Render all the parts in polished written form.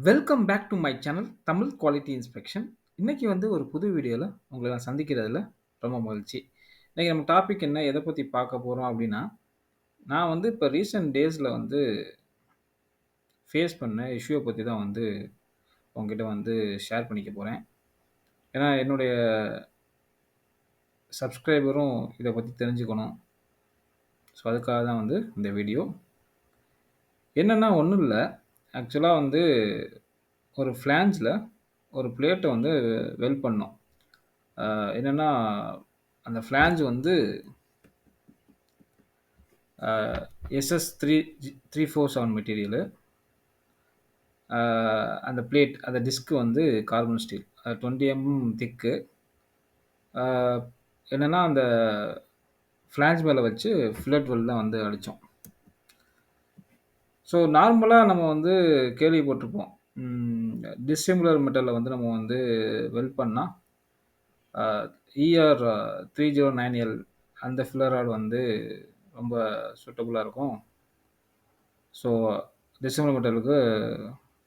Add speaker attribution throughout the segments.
Speaker 1: Welcome back to my channel Tamil quality inspection. இன்னைக்கு ஒரு புது வீடியோவில் உங்களை நான் சந்திக்கிறதுல ரொம்ப மகிழ்ச்சி. இன்னைக்கு நம்ம டாபிக் என்ன எதை பற்றி பார்க்க போகிறோம் அப்படின்னா, நான் இப்போ ரீசெண்ட் டேஸில் ஃபேஸ் பண்ண இஷ்யூவை பற்றி தான் உங்ககிட்ட ஷேர் பண்ணிக்க போகிறேன். ஏன்னா என்னுடைய சப்ஸ்கிரைபரும் இதை பற்றி தெரிஞ்சுக்கணும். ஸோ அதுக்காக தான் இந்த வீடியோ. என்னென்னா ஒன்றும் இல்லை, ஆக்சுவலாக ஒரு ஃப்ளான்ஸில் ஒரு பிளேட்டை வெல்ட் பண்ணோம். என்னென்னா அந்த ஃப்ளான்ஜ் SS 347 மெட்டீரியலு. அந்த பிளேட் அந்த டிஸ்க்கு கார்பன் ஸ்டீல் 20 திக்கு. என்னென்னா அந்த ஃப்ளான்ஜ் மேலே வச்சு ஃபில்லட் வெல்ட் தான் அடித்தோம். ஸோ நார்மலாக நம்ம கேள்விப்பட்டிருப்போம், டிஸ்சிமிலர் மெட்டலில் நம்ம வெல்ட் பண்ணால் ER 309L அந்த ஃபில்லர் ராட் ரொம்ப சூட்டபுளாக இருக்கும். ஸோ டிஸ்சிமிலர் மெட்டலுக்கு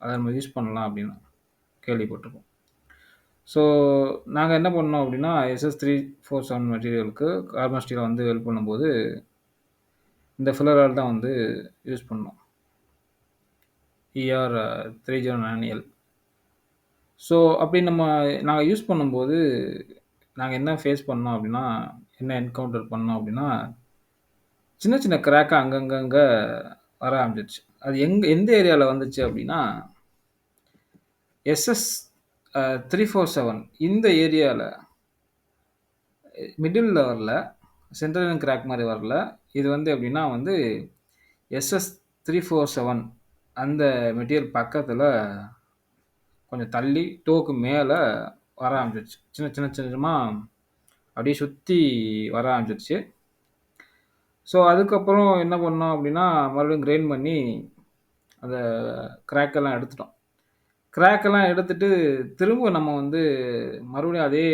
Speaker 1: அதை நம்ம யூஸ் பண்ணலாம் அப்படின்னு கேள்விப்பட்டிருப்போம். ஸோ நாங்கள் என்ன பண்ணோம் அப்படின்னா, SS 347 மெட்டீரியலுக்கு கார்பன் ஸ்டீலை வெல்ட் பண்ணும்போது இந்த ஃபில்லர் ராட் தான் யூஸ் பண்ணோம், ER 309L. ஸோ அப்படி நாங்கள் யூஸ் பண்ணும்போது நாங்கள் என்ன ஃபேஸ் பண்ணோம் அப்படின்னா, என்ன என்கவுண்டர் பண்ணோம் அப்படின்னா, சின்ன சின்ன கிராக்காக அங்கங்கே வர ஆரம்பிச்சிச்சு. அது எந்த ஏரியாவில் வந்துச்சு அப்படின்னா, SS 347 இந்த ஏரியாவில் மிடில் வரல, சென்ட்ரல் கிராக் மாதிரி வரல. இது எப்படின்னா SS 347 அந்த மெட்டீரியல் பக்கத்தில் கொஞ்சம் தள்ளி டோக்கு மேலே வர ஆரம்பிச்சிருச்சு. சின்ன சின்னமாக அப்படியே சுற்றி வர ஆரம்பிச்சிருச்சு. ஸோ அதுக்கப்புறம் என்ன பண்ணோம் அப்படின்னா, மறுபடியும் கிரைண்ட் பண்ணி அந்த கிராக்கெல்லாம் எடுத்துட்டோம். கிராக்கெல்லாம் எடுத்துட்டு திரும்ப நம்ம மறுபடியும் அதே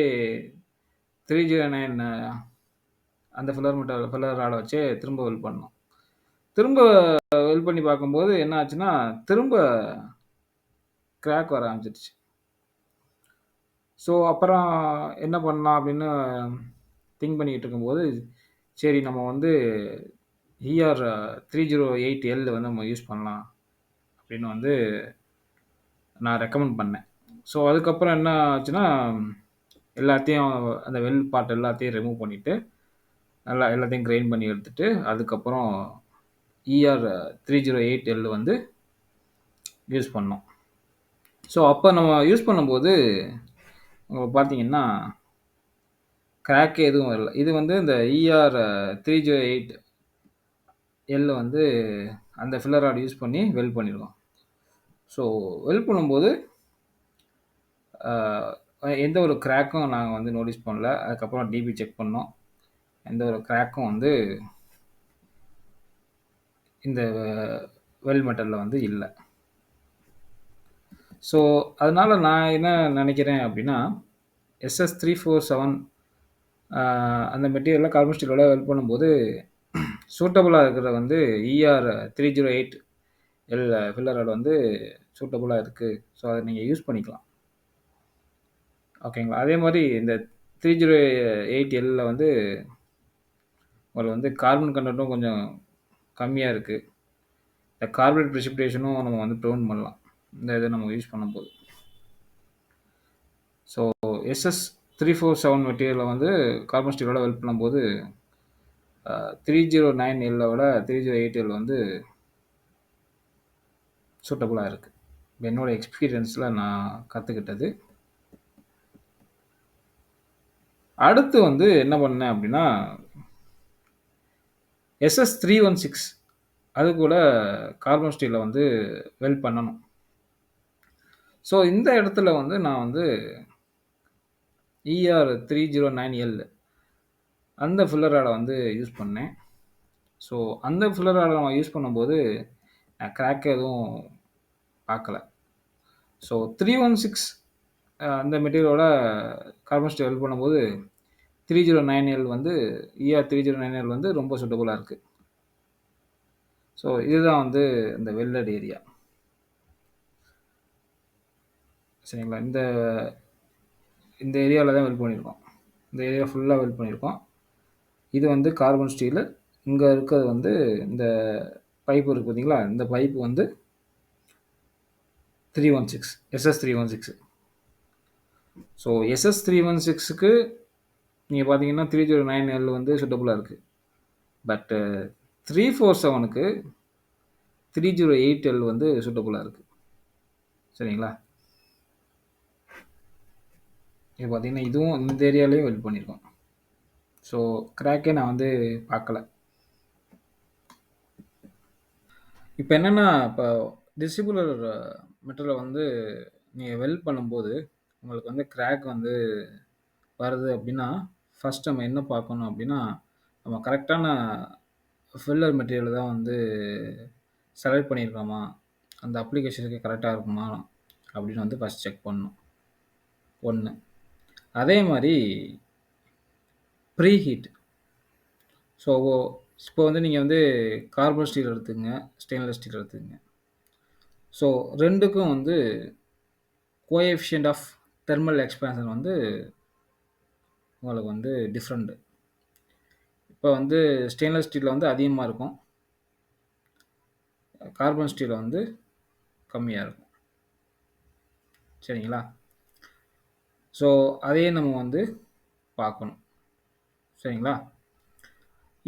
Speaker 1: 309 அந்த ஃபில்லர் ராடை வச்சே திரும்ப வெல்ட் பண்ணோம். திரும்ப வெல்ட் பண்ணி பார்க்கும்போது என்ன ஆச்சுன்னா, திரும்ப கிராக் வர ஆரம்பிச்சிருச்சு. ஸோ அப்புறம் என்ன பண்ணலாம் அப்படின்னு திங்க் பண்ணிக்கிட்டு இருக்கும்போது, சரி நம்ம ER 308L நம்ம யூஸ் பண்ணலாம் அப்படின்னு நான் ரெக்கமெண்ட் பண்ணேன். ஸோ அதுக்கப்புறம் என்ன ஆச்சுன்னா, எல்லாத்தையும் அந்த வெல்ட் பார்ட் எல்லாத்தையும் ரிமூவ் பண்ணிவிட்டு எல்லாத்தையும் கிரைண்ட் பண்ணி எடுத்துகிட்டு அதுக்கப்புறம் ER 308L யூஸ் பண்ணோம். ஸோ அப்போ நம்ம யூஸ் பண்ணும்போது பார்த்தீங்கன்னா கிராக் எதுவும் வரல. இது இந்த ER 308L அந்த ஃபில்லர் ராட் யூஸ் பண்ணி வெல்ட் பண்ணியிருக்கோம். ஸோ வெல்ட் பண்ணும்போது எந்த ஒரு கிராக்கும் நாங்கள் நோட்டீஸ் பண்ணல. அதுக்கப்புறம் டிபி செக் பண்ணோம், எந்த ஒரு கிராக்கும் இந்த வெல்ட் மெட்டலில் இல்லை. ஸோ அதனால் நான் என்ன நினைக்கிறேன் அப்படின்னா, SS 347 அந்த மெட்டீரியலில் கார்பன் ஸ்டீலோட வெல்ட் பண்ணும்போது சூட்டபுளாக இருக்கிற ER 308L ஃபில்லர் ராட் சூட்டபுளாக இருக்குது. ஸோ அதை நீங்கள் யூஸ் பண்ணிக்கலாம், ஓகேங்களா. அதே மாதிரி இந்த 308L உங்களுக்கு கார்பன் கண்டென்ட்டும் கொஞ்சம் கம்மியாக இருக்குது. இந்த கார்பனேட் ப்ரெசிபிடேஷனும் நம்ம ப்ரிவென்ட் பண்ணலாம் இந்த இதை நம்ம யூஸ் பண்ணும்போது. ஸோ SS 347 மெட்டீரியலில் கார்பன் ஸ்டீலோட வெல்ட் பண்ணும்போது 309L-ஓட 308L சூட்டபுளாக இருக்குது. என்னோடய எக்ஸ்பீரியன்ஸில் நான் கற்றுக்கிட்டது. அடுத்து என்ன பண்ணேன் அப்படின்னா, SS 316 அது கூட கார்பன் ஸ்டீலில் வெல்ட் பண்ணணும். ஸோ இந்த இடத்துல நான் ER 309L அந்த ஃபில்லர் ராடை யூஸ் பண்ணேன். ஸோ அந்த ஃபில்லர் ராடை நம்ம யூஸ் பண்ணும்போது கிராக் எதுவும் பார்க்கல. ஸோ 316 அந்த மெட்டீரியலோட கார்பன் ஸ்டீல் வெல்ட் பண்ணும்போது 309L ER 309L ரொம்ப சூட்டபுளாக இருக்குது. ஸோ இதுதான் இந்த வெல்டட் ஏரியா. சரிங்களா? இந்த இந்த ஏரியாவில் தான் வெல்ட் பண்ணியிருக்கோம். இந்த ஏரியா ஃபுல்லாக வெல்ட் பண்ணியிருக்கோம். இது வந்து கார்பன் ஸ்டீலு. இங்கே இருக்கிறது வந்து இந்த பைப்பு இருக்குது பார்த்தீங்களா? இந்த பைப்பு வந்து 316 SS 316. ஸோ SS 316க்கு நீங்கள் பார்த்தீங்கன்னா 309L வந்து சூட்டபுளாக இருக்குது. பட்டு 347க்கு 308L வந்து சூட்டபுளாக இருக்குது. சரிங்களா? இது பார்த்தீங்கன்னா இதுவும் இந்த ஏரியாலேயும் வெல்ட் பண்ணியிருக்கோம். ஸோ கிராக்கே நான் வந்து பார்க்கல. இப்போ என்னென்னா, இப்போ டிஸ்ட்ரிபியூட்டர் மெட்டலை வந்து நீங்கள் வெல்ட் பண்ணும்போது உங்களுக்கு வந்து கிராக் வந்து வருது அப்படின்னா, ஃபஸ்ட் நம்ம என்ன பார்க்கணும் அப்படின்னா, நம்ம கரெக்டான ஃபில்லர் மெட்டீரியல் தான் வந்து செலக்ட் பண்ணியிருக்கோமா, அந்த அப்ளிகேஷனுக்கு கரெக்டாக இருக்குமா அப்படின்னு வந்து ஃபஸ்ட் செக் பண்ணணும். ஒன்று. அதே மாதிரி ப்ரீ ஹீட். ஸோ இப்போ வந்து நீங்கள் வந்து கார்பன் ஸ்டீல் எடுத்துக்கங்க, ஸ்டெயின்லெஸ் ஸ்டீல் எடுத்துக்கங்க. ஸோ ரெண்டுக்கும் வந்து கோஎஃபிஷியன்ட் ஆஃப் தெர்மல் எக்ஸ்பேன்ஷன் வந்து உங்களுக்கு வந்து டிஃப்ரெண்ட்டு. இப்போ வந்து ஸ்டெயின்லெஸ் ஸ்டீலில் வந்து அதிகமாக இருக்கும், கார்பன் ஸ்டீலில் வந்து கம்மியாக இருக்கும். சரிங்களா? ஸோ அதையே நம்ம வந்து பார்க்கணும். சரிங்களா?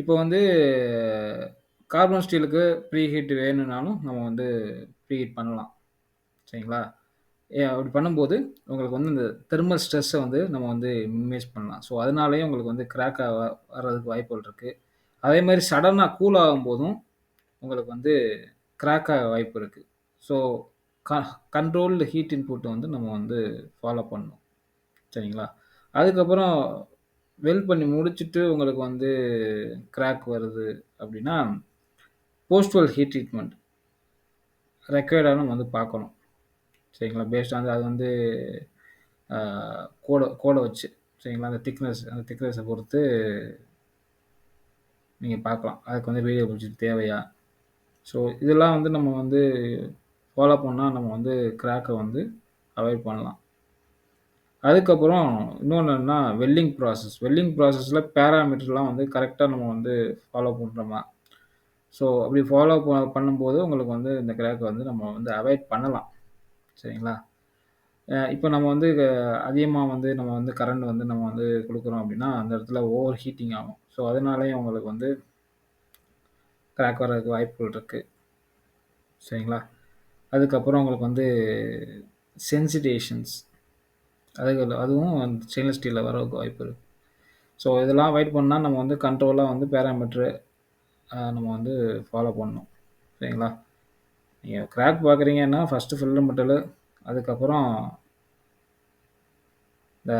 Speaker 1: இப்போ வந்து கார்பன் ஸ்டீலுக்கு ப்ரீ ஹீட் வேணும்னாலும் நம்ம வந்து ப்ரீ ஹீட் பண்ணலாம். சரிங்களா? அப்படி பண்ணும்போது உங்களுக்கு வந்து இந்த தெர்மல் ஸ்ட்ரெஸ்ஸை வந்து நம்ம வந்து மினிமைஸ் பண்ணலாம். ஸோ அதனாலேயே உங்களுக்கு வந்து கிராக் வர்றதுக்கு வாய்ப்புகள் இருக்குது. அதே மாதிரி சடனாக கூல் ஆகும்போதும் உங்களுக்கு வந்து கிராக் ஆக வாய்ப்பு இருக்குது. ஸோ கண்ட்ரோல்டு ஹீட் இன்புட்டை வந்து நம்ம வந்து ஃபாலோ பண்ணணும். சரிங்களா? அதுக்கப்புறம் வெல்ட் பண்ணி முடிச்சுட்டு உங்களுக்கு வந்து கிராக் வருது அப்படின்னா, போஸ்ட் ஹீட் ட்ரீட்மெண்ட் ரெக்வயர்டாக நம்ம வந்து பார்க்கணும். சரிங்களா? பேஸ்ட் வந்து அது வந்து கோடை வச்சு, சரிங்களா, அந்த திக்னஸை பொறுத்து நீங்கள் பார்க்கலாம். அதுக்கு வந்து வீடியோ ப்ரொசீஜர் தேவையா? ஸோ இதெல்லாம் வந்து நம்ம வந்து ஃபாலோ பண்ணால் நம்ம வந்து கிராக்கை வந்து அவாய்ட் பண்ணலாம். அதுக்கப்புறம் இன்னொன்று என்னன்னா வெல்டிங் ப்ராசஸில் பேராமீட்டர்லாம் வந்து கரெக்டாக நம்ம வந்து ஃபாலோ பண்ணுறோமா? ஸோ அப்படி ஃபாலோ பண்ணும்போது உங்களுக்கு வந்து இந்த கிராக்கை வந்து நம்ம வந்து அவாய்ட் பண்ணலாம். சரிங்களா? இப்போ நம்ம வந்து அதிகமாக வந்து நம்ம வந்து கரண்ட் வந்து நம்ம வந்து கொடுக்குறோம் அப்படின்னா அந்த இடத்துல ஓவர் ஹீட்டிங் ஆகும். ஸோ அதனாலேயும் உங்களுக்கு வந்து கிராக் வர்றதுக்கு வாய்ப்புகள் இருக்குது. சரிங்களா? அதுக்கப்புறம் உங்களுக்கு வந்து சென்சிடேஷன்ஸ் அதுவும் ஸ்டெயின்லெஸ் ஸ்டீலில் வரதுக்கு வாய்ப்பு இருக்குது. ஸோ இதெல்லாம் அவாய்ட் பண்ணால் நம்ம வந்து கண்ட்ரோலாக வந்து பேராமீட்ரு நம்ம வந்து ஃபாலோ பண்ணணும். சரிங்களா? நீங்கள் கிராக் பார்க்குறீங்கன்னா ஃபஸ்ட்டு ஃபில்லர் மெட்டலு, அதுக்கப்புறம் இந்த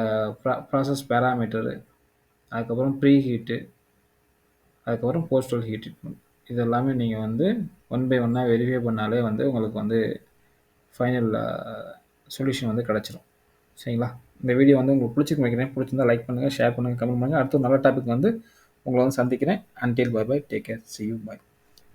Speaker 1: ப்ராசஸ் பேராமீட்டரு, அதுக்கப்புறம் ப்ரீ ஹீட்டு, அதுக்கப்புறம் போஸ்டல் ஹீட் ட்ரீட்மெண்ட். இது எல்லாமே நீங்கள் வந்து ஒன் பை ஒன்னாக வெரிஃபை பண்ணாலே வந்து உங்களுக்கு வந்து ஃபைனல் சொல்யூஷன் வந்து கிடச்சிரும். சரிங்களா? இந்த வீடியோ வந்து உங்களுக்கு பிடிச்சிருந்தா லைக் பண்ணுங்கள், ஷேர் பண்ணுங்கள், கமெண்ட் பண்ணுங்கள். அடுத்த நல்ல டாபிக் வந்து உங்களை வந்து சந்திக்கிறேன். Until bye bye, take care, see you, bye.